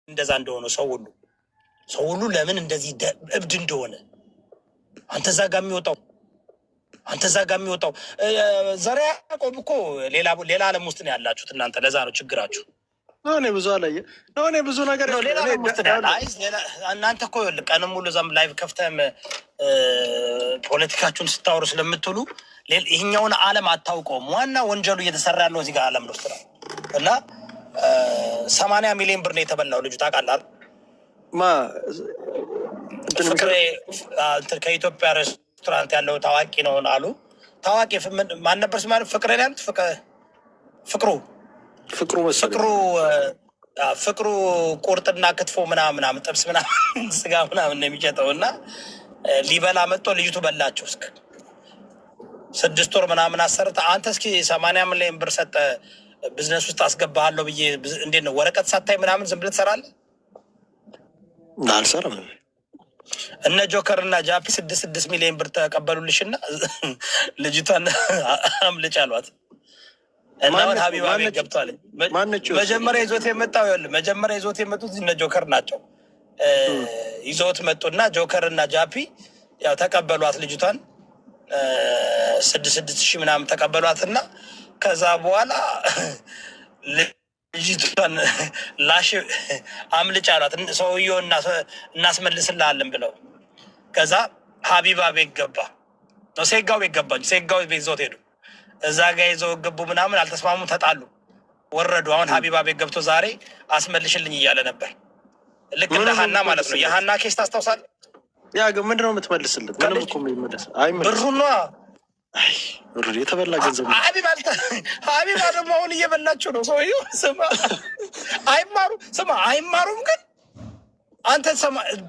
እንደዛ እንደሆነ ሰው ሁሉ ለምን እንደዚህ እብድ እንደሆነ አንተ እዛ ጋር የሚወጣው ዘር ያዕቆብ እኮ ሌላ ዓለም ውስጥ ነው ያላችሁት እናንተ። ለዛ ነው ችግራችሁ። እኔ ብዙ አላየ ነው። እኔ ብዙ ነገር ሌላ ዓለም ውስጥ ነው ያለ። እናንተ እኮ ቀንም ሙሉ እዛም ላይቭ ከፍተህም ፖለቲካችሁን ስታወሩ ስለምትውሉ ይህኛውን ዓለም አታውቀውም። ዋና ወንጀሉ እየተሰራ ያለው እዚህ ጋር ዓለም ውስጥ ነው እና 80 ሚሊዮን ብር ነው የተበላው ልጁ ታውቃለህ። ፍቅሬ ከኢትዮጵያ ሬስቶራንት ያለው ታዋቂ ነው አሉ። ታዋቂ ማን ነበር ስማ? ፍቅሬ ነው ያሉት። ፍቅሩ ቁርጥና ክትፎ ምናምን ጥብስ ምናምን ስጋ ምናምን ነው የሚሸጠው እና ሊበላ መጥቶ ልጅቱ በላቸው። እስከ 6 ወር ምናምን አሰርተ አንተ እስኪ 80 ሚሊዮን ብር ሰጠ ቢዝነስ ውስጥ አስገባሃለሁ ብዬ እንዴት ነው ወረቀት ሳታይ ምናምን ዝም ብለህ ትሰራለህ? አልሰራም። እነ ጆከር እና ጃፒ 6 ሚሊዮን ብር ተቀበሉልሽና ልጅቷን አምልጭ አሏት። እና አሁን ሀቢባ ቤት ገብቷል። መጀመሪያ ይዞት የመጡት እነ ጆከር ናቸው። ይዞት መጡና ጆከር እና ጃፒ ያው ተቀበሏት ልጅቷን 6 ሺህ ምናምን ተቀበሏትና ከዛ በኋላ ልጅቷን ላሽ አምልጭ አሏት። ሰውየው እናስመልስልሃለን ብለው ከዛ ሀቢባ ቤት ገባ ነው ሴጋው ቤት ገባች። ሴጋው ቤት ይዘውት ሄዱ። እዛ ጋ ይዘው ገቡ ምናምን አልተስማሙ፣ ተጣሉ፣ ወረዱ። አሁን ሀቢባ ቤት ገብቶ ዛሬ አስመልሽልኝ እያለ ነበር። ልክ እንደ ሀና ማለት ነው። የሀና ኬስ ታስታውሳለህ? ያ ግን ምንድን ነው የምትመልስልን? ምንም እኮ የሚመለስ ብሩና የተበላ ገንዘብ ሀቢባ ደግሞ አሁን እየበላቸው ነው። ሰውዬው አይማሩም ግን አንተ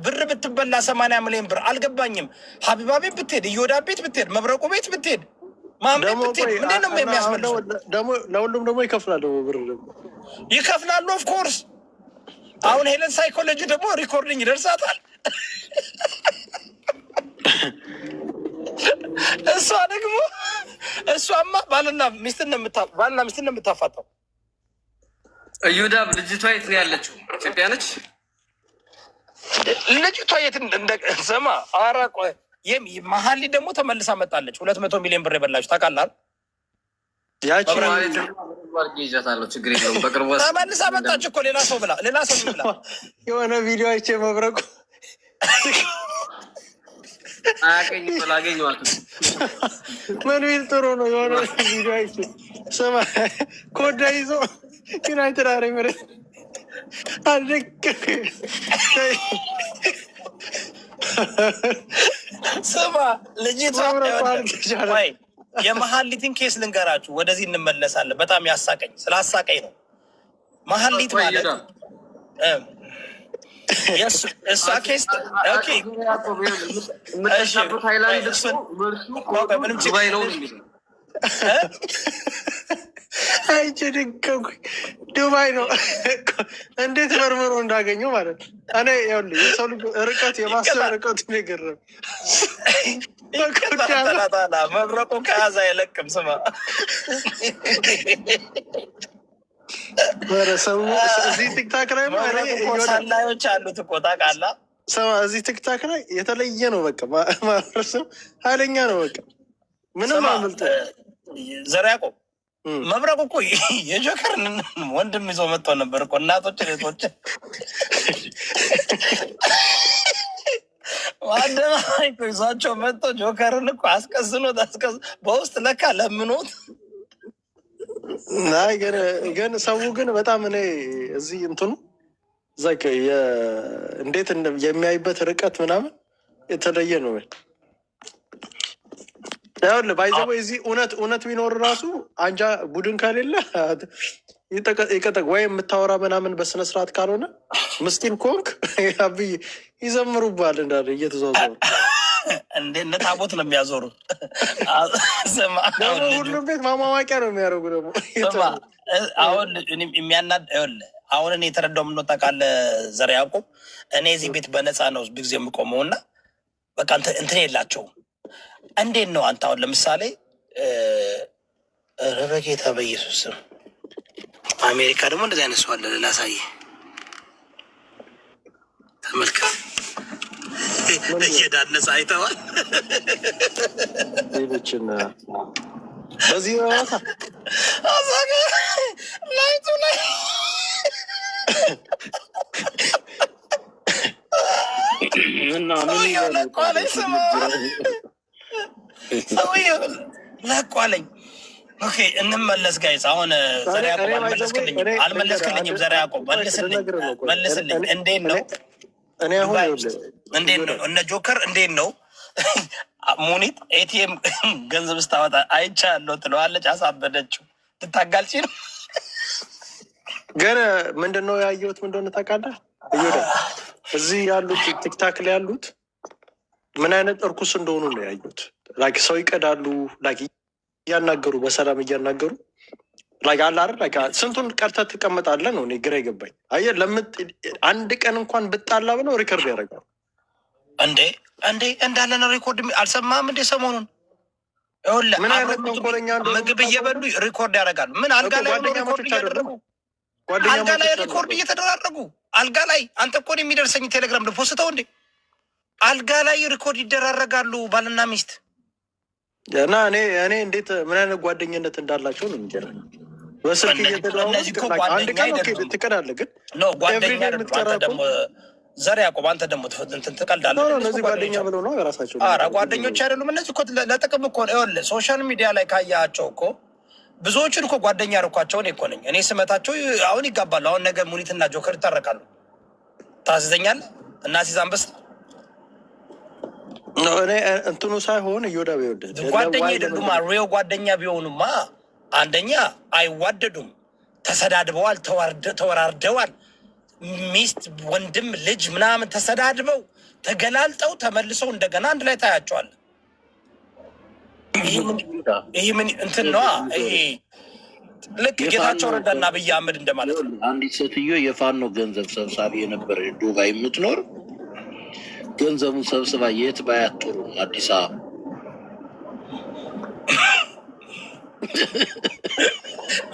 ብር ብትበላ 80 ሚሊዮን ብር አልገባኝም። ሀቢባ ቤት ብትሄድ፣ እዮዳ ቤት ብትሄድ፣ መብረቁ ቤት ብትሄድ፣ ማምቤት ብትሄድ ምንድን ነው የሚያስመልሱ? ለሁሉም ደግሞ ይከፍላሉ፣ ብር ይከፍላሉ። ኦፍኮርስ አሁን ሄለን ሳይኮሎጂ ደግሞ ሪኮርዲንግ ይደርሳታል። እሷማ ባልና ሚስትን ነው የምታፋጣው። እዩዳብ ልጅቷ የት ነው ያለችው? ኢትዮጵያ ነች ልጅቷ። የት እንደሰማ አራቆ መሀል ደግሞ ተመልሳ መጣለች። 200 ሚሊዮን ብር የበላችሁ ታውቃለህ? ይዛታለሁ፣ ችግር የለውም። በቅርቡ ተመልሳ መጣች እኮ ሌላ ሰው ብላ የሆነ ቪዲዮ አይቼ መብረቁ አገኘኋት። ምን ቢል ጥሩ ነው? የሆነ ቪዲዮ አይቼ ስማ፣ ኮዳ ይዞ ዩናይትድ አረብ ኤሚሬት ስማ፣ ልጅቷ የመሀሊትን ኬስ ልንገራችሁ፣ ወደዚህ እንመለሳለን። በጣም ያሳቀኝ ስላሳቀኝ ነው። መሀሊት ማለት እሷ ኬስ ዱባይ ነው። እንዴት መርምሮ እንዳገኘው ማለት ነው። እኔ የሰው ልጅ ርቀት የማሰብ ርቀቱ የገረመኝ መብረቁ ከያዘ አይለቅም። ስማ እዚህ ቲክታክ ላይ ሰላዮች አሉት እኮ ታውቃለህ። ስማ እዚህ ቲክታክ ላይ የተለየ ነው። በቃ ማህበረሰብ ኃይለኛ ነው። በቃ ምንም አምልጥ ዘር ያዕቆብ መብረቁ እኮ የጆከርን ወንድም ይዞ መጥቶ ነበር እኮ እናቶች ሌቶች ዋደማይ ይዟቸው መጥቶ ጆከርን እኮ አስቀዝኖት በውስጥ ለካ ለምኖት። ናይ ግን ሰው ግን በጣም እኔ እዚህ እንትኑ እዛ እንዴት የሚያይበት ርቀት ምናምን የተለየ ነው። ያውልህ ባይዘው እዚህ እውነት ቢኖር ራሱ አንጃ ቡድን ከሌለ ይቀጠቅ ወይ የምታወራ ምናምን በስነ ስርዓት ካልሆነ ምስኪን ኮንክ አብይ ይዘምሩባል እንዳለ እየተዟዟሩ እንደ ታቦት ነው የሚያዞሩት። ደግሞ ሁሉም ቤት ማማዋቂያ ነው የሚያደርጉ። ደግሞ አሁን አሁን እኔ የተረዳው ምን ታውቃለህ ዘር ያዕቆብ፣ እኔ እዚህ ቤት በነፃ ነው ብዙ ጊዜ የምቆመው እና በቃ እንትን የላቸውም። እንዴት ነው አንተ አሁን ለምሳሌ በጌታ በኢየሱስ ስም አሜሪካ ደግሞ እንደዚህ አይነት ሰው አለ ላሳየህ። ተመልከት እየዳነሰ አይተዋል። ሌሎችን በዚህ ዋታ አዛጋ ላይቱ ላይ ሰውየው ለቋለኝ። ስማ ሰውየው ለቋለኝ። ኦኬ እንመለስ ጋይስ። አሁን ዘር ያዕቆብ አልመለስክልኝም። ዘር ያዕቆብ መልስልኝ። እንዴት ነው እኔ አሁን እንዴት ነው እነ ጆከር እንዴት ነው ሙኒት ኤቲኤም ገንዘብ ስታወጣ አይቻለሁ ትለዋለች። አሳበደችው። ትታጋልጪ ነው ግን ምንድን ነው ያየሁት? ምንድነው ታውቃለህ? እዚህ ያሉት ቲክታክ ላይ ያሉት ምን አይነት እርኩስ እንደሆኑ ነው ያየሁት። ላይክ ሰው ይቀዳሉ፣ ላይክ እያናገሩ በሰላም እያናገሩ ላይክ አለ አይደል? ላይክ ስንቱን ቀርተህ ትቀመጣለህ ነው እኔ ግራ ይገባኝ። አየህ አንድ ቀን እንኳን ብጣላ ብለው ሪከርድ ያደርጋሉ። እንዴ እንዳለ ነው ሪኮርድ። አልሰማህም እንዴ ሰሞኑን ምን አይነት ተንኮለኛ ምግብ እየበሉ ሪኮርድ ያደርጋሉ። ምን አልጋ ላይ ሪኮርድ እያደረጉ አልጋ ላይ ሪኮርድ እየተደራረጉ አልጋ ላይ አንተ እኮ ነው የሚደርሰኝ ቴሌግራም ልፖስተው እንዴ አልጋ ላይ ሪኮርድ ይደራረጋሉ ባልና ሚስት። እና እኔ እንዴት ምን አይነት ጓደኝነት እንዳላቸው ነው የሚገርም። በስልክ እየተደዋወሉ አንድ ቀን ትቀዳለህ ግን ነው ጓደኛ ደግሞ ዘር ያዕቆብ አንተ ደግሞ ትቀልዳለህ። እነዚህ ጓደኛ ብለው ነው የራሳቸው። ኧረ ጓደኞች አይደሉም እነዚህ እኮ ለጥቅም እኮ ነው። ይኸውልህ ሶሻል ሚዲያ ላይ ካያቸው እኮ ብዙዎቹን እኮ ጓደኛ ያደረኳቸው እኔ እኮ ነኝ። እኔ ስመታቸው አሁን ይጋባሉ። አሁን ነገ ሙኒትና ጆከር ይታረቃሉ። ታስይዘኛለህ እና ሲዝ አንበሳ እኔ እንትኑ ሳይሆን እዮዳብ ይወደድ ጓደኛ አይደሉማ። ሬው ጓደኛ ቢሆኑማ አንደኛ አይዋደዱም፣ ተሰዳድበዋል፣ ተወራርደዋል። ሚስት ወንድም ልጅ ምናምን ተሰዳድበው ተገላልጠው ተመልሰው እንደገና አንድ ላይ ታያቸዋል። ይህ ምን እንትን ነዋ። ይሄ ልክ ጌታቸው ረዳና አብይ አህመድ እንደማለት ነው። አንዲት ሴትዮ የፋኖ ገንዘብ ሰብሳቢ የነበረ ዱባይ የምትኖር ገንዘቡን ሰብስባ የት ባያት ጥሩ አዲስ አበባ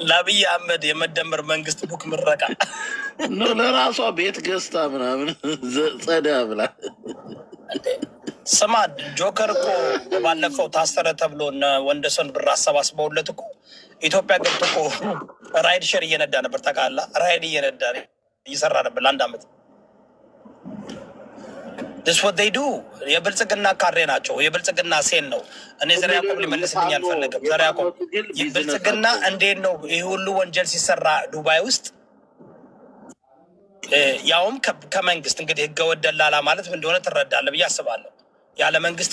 ለአብይ አህመድ የመደመር መንግስት ቡክ ምረቃ ለራሷ ቤት ገዝታ ምናምን ጸዳ ብላ። ስማ ጆከር እኮ ባለፈው ታሰረ ተብሎ እነ ወንደሰን ብር አሰባስበውለት እኮ ኢትዮጵያ ገብቶ እኮ ራይድ ሼር እየነዳ ነበር። ታውቃለህ? ራይድ እየነዳ እየሰራ ነበር ለአንድ አመት። ዱ የብልጽግና ካሬ ናቸው። የብልጽግና ሴን ነው። እኔ ዘር ያዕቆብ ሊመልስልኝ አልፈለግም። ዘር ያዕቆብ ብልጽግና እንዴት ነው ይህ ሁሉ ወንጀል ሲሰራ ዱባይ ውስጥ ያውም ከመንግስት እንግዲህ ህገወጥ ደላላ ማለት ምን እንደሆነ ትረዳለህ ብዬ አስባለሁ። ያለ መንግስት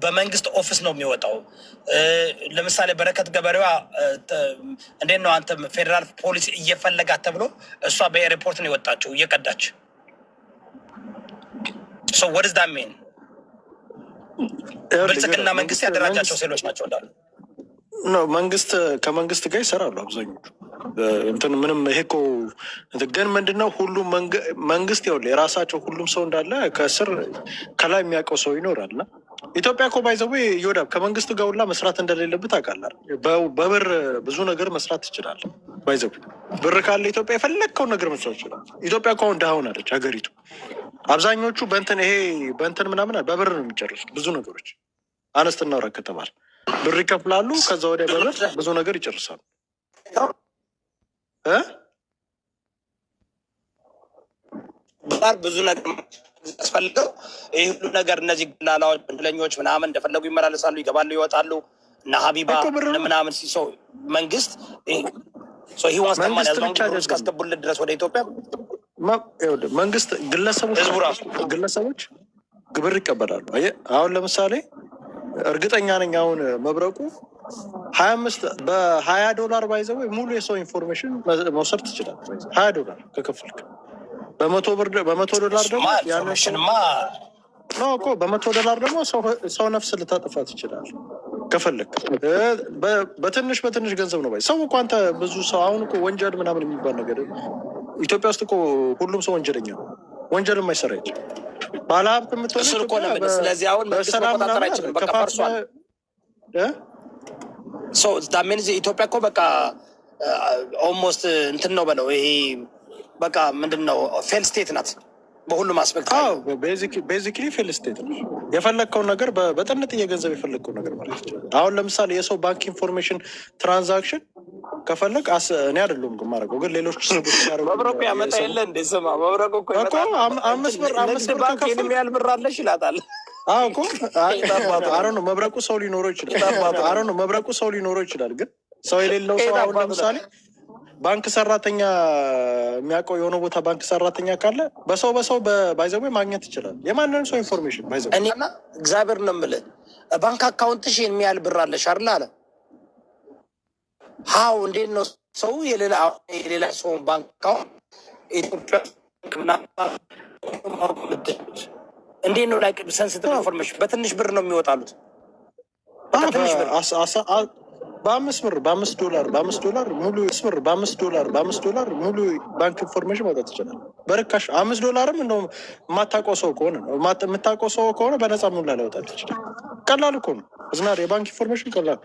በመንግስት ኦፊስ ነው የሚወጣው። ለምሳሌ በረከት ገበሬዋ እንዴት ነው አንተ ፌዴራል ፖሊስ እየፈለጋት ተብሎ እሷ በኤርፖርት ነው የወጣችው እየቀዳች። ሶ ወት ኢዝ ዳት ሚን? ብልጽግና መንግስት ያደራጃቸው ሴሎች ናቸው እንዳሉ መንግስት ከመንግስት ጋር ይሰራሉ አብዛኞቹ። እንትን ምንም ይሄ እኮ ግን ምንድነው ሁሉም መንግስት ይኸውልህ የራሳቸው ሁሉም ሰው እንዳለ ከስር ከላይ የሚያውቀው ሰው ይኖራል። እና ኢትዮጵያ እኮ ባይዘዌ ይወዳብ ከመንግስት ጋር ሁላ መስራት እንደሌለበት ታውቃለህ። በብር ብዙ ነገር መስራት ትችላለህ። ባይዘዌ ብር ካለ ኢትዮጵያ የፈለግከውን ነገር መስራት ይችላል። ኢትዮጵያ እኮ አሁን ድሃ ሆናለች ሀገሪቱ። አብዛኞቹ በእንትን ምናምን በብር ነው የሚጨርሱት ብዙ ነገሮች። አነስትና ወራ ከተባለ ብር ይከፍላሉ። ከዛ ወዲያ በብር ብዙ ነገር ይጨርሳሉ። በጣም ብዙ ነገር ያስፈልገው ይህ ሁሉ ነገር እነዚህ ግላላዎች ወንጀለኞች ምናምን እንደፈለጉ ይመላለሳሉ፣ ይገባሉ፣ ይወጣሉ እና ሀቢባ ምናምን ሲሰው መንግስት እስካስገቡልን ድረስ ወደ ኢትዮጵያ መንግስት ግለሰቦች ግብር ይቀበላሉ። አሁን ለምሳሌ እርግጠኛ ነኝ አሁን መብረቁ 25 $20 ባይዘው ሙሉ የሰው ኢንፎርሜሽን መውሰድ ትችላል። $20 ከከፈልክ $100 ደግሞ ያንሽንማ ነው እኮ $100 ደግሞ ሰው ነፍስ ልታጠፋ ትችላል ከፈለክ። በትንሽ ገንዘብ ነው ባይ ሰው እኮ አንተ ብዙ ሰው አሁን እኮ ወንጀል ምናምን የሚባል ነገር ኢትዮጵያ ውስጥ እኮ ሁሉም ሰው ወንጀለኛ ነው። ወንጀል የማይሰራ ይችላል ባለሀብት የምትሆን እሱ እኮ ነው። ስለዚህ አሁን መንግስት መቆጣጠር አይችልም። በቃ ፈርሷል። ዳሜን ኢትዮጵያ እኮ በቃ ኦልሞስት እንትን ነው በለው። ይሄ በቃ ምንድን ነው ፌል ስቴት ናት። በሁሉም አስፔክት ቤዚክሊ ፌል ስቴት ነው። የፈለግከውን ነገር በጥንጥ የገንዘብ የፈለግከውን ነገር ማለት ይችላል። አሁን ለምሳሌ የሰው ባንክ ኢንፎርሜሽን ትራንዛክሽን ከፈለግ እኔ አይደለሁም ግን ማድረገው ግን ሌሎች ሰዎች መብረቁ ያመጣ የለ እንደ ስማ መብረቁ እኮ 5 ብር ባንክ የሚያህል ብር አለሽ ይላታል። እኮ አረ ነው መብረቁ ሰው ሊኖረው ይችላል። ግን ሰው የሌለው ሰው አሁን ለምሳሌ ባንክ ሰራተኛ የሚያውቀው የሆነ ቦታ ባንክ ሰራተኛ ካለ በሰው ባይዘዌ ማግኘት ይችላል። የማንንም ሰው ኢንፎርሜሽን ባይዘዌ እኔና እግዚአብሔር ነው የምልህ ባንክ አካውንትሽ የሚያህል ብር አለሽ አይደል አለ። ሀው እንዴት ነው ሰው የሌላ ሰው ባንክ አካውንት ኢትዮጵያ እንዴት ነው ላይ ሰንሲቲቭ ኢንፎርሜሽን በትንሽ ብር ነው የሚወጣሉት። $5 ሙሉ ባንክ ኢንፎርሜሽን ማውጣት ይችላል በርካሽ። $5 እንደውም የማታውቀው ሰው ከሆነ የምታውቀው ሰው ከሆነ በነፃ ሙላ ሊያወጣት ይችላል። ቀላል እኮ ነው እዝናር የባንክ ኢንፎርሜሽን ቀላል።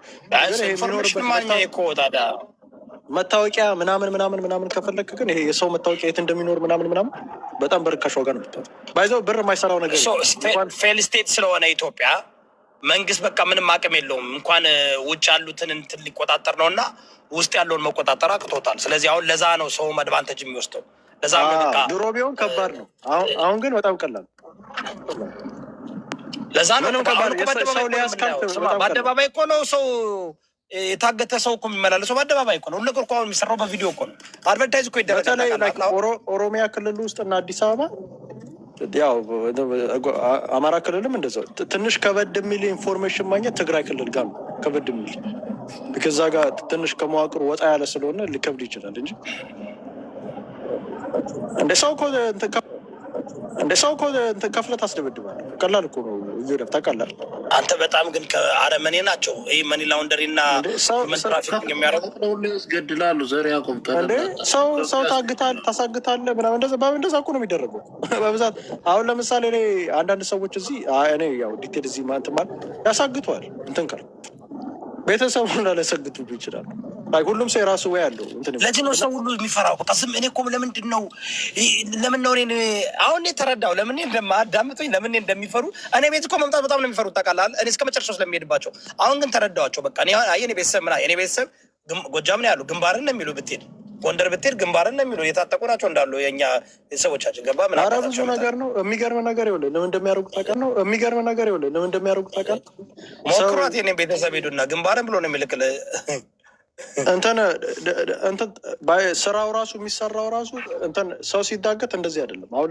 መታወቂያ ምናምን ከፈለክ ግን ይሄ የሰው መታወቂያ የት እንደሚኖር ምናምን በጣም በርካሽ ዋጋ ነው ባይዘው ብር የማይሰራው ነገር ፌል ስቴት ስለሆነ ኢትዮጵያ መንግስት በቃ ምንም አቅም የለውም እንኳን ውጭ ያሉትን እንትን ሊቆጣጠር ነው እና ውስጥ ያለውን መቆጣጠር አቅቶታል። ስለዚህ አሁን ለዛ ነው ሰውም አድቫንቴጅ የሚወስደው። ለዛ ነው በቃ ድሮ ቢሆን ከባድ ነው፣ አሁን ግን በጣም ቀላል። ለዛ ነው በአደባባይ እኮ ነው ሰው የታገተ ሰው እኮ የሚመላለሰው በአደባባይ እኮ ነው። ሁሉ ነገር እኮ አሁን የሚሰራው በቪዲዮ እኮ ነው። አድቨርታይዝ እኮ ይደረጋል። ኦሮሚያ ክልል ውስጥ እና አዲስ አበባ ያው አማራ ክልልም እንደዛው ትንሽ ከበድ የሚል ኢንፎርሜሽን ማግኘት ትግራይ ክልል ጋር ነው ከበድ የሚል ከዛ ጋር ትንሽ ከመዋቅሩ ወጣ ያለ ስለሆነ ሊከብድ ይችላል እንጂ እንደ ሰው እኮ ከፍለህ ታስደበድባለህ። ቀላል እኮ ነው ታውቃለህ። አንተ በጣም ግን አረመኔ ናቸው። ይህ መኒ ላውንደሪ እና ትራፊክ የሚያደርጉት ሁሉ ያስገድላሉ። ዘር ያቆም ሰው ታሳግታለህ ምናምን እንደዛ እኮ ነው የሚደረገው በብዛት። አሁን ለምሳሌ እኔ አንዳንድ ሰዎች እዚህ እኔ ያው ዲቴል እዚህ ማለት ያሳግተዋል እንትን ካል ቤተሰቡን ላያሰግቱ ይችላሉ። ሁሉም ሰው የራሱ ወይ አለው። ለዚህ ነው ሰው ሁሉ የሚፈራው። በቃ ዝም እኔ እኮ ለምን ነው እኔ አሁን ተረዳው ለምን እንደማዳምጡኝ ለምን እንደሚፈሩ። እኔ ቤት እኮ መምጣት በጣም ነው የሚፈሩት ታውቃለህ። እኔ እስከ መጨረሻው ስለሚሄድባቸው አሁን ግን ተረዳዋቸው። በቃ እኔ ቤተሰብ ጎጃም ነው ያሉ ግንባርን ነው የሚሉ ብትሄድ ጎንደር ብትሄድ ግንባርን ነው የሚሉ የታጠቁ ናቸው እንዳሉ የእኛ ቤተሰቦቻችን ገባ ምን ኧረ ብዙ ነገር ነው። የሚገርም ነገር ይኸውልህ ለምን እንደሚያደርጉት ታውቃለህ። ሞክሯት የኔ ቤተሰብ ሄዱና ግንባርን ብሎ ነው የሚልክልህ እንትን ስራው ራሱ የሚሰራው ራሱ እንትን ሰው ሲዳገት እንደዚህ አይደለም አሁን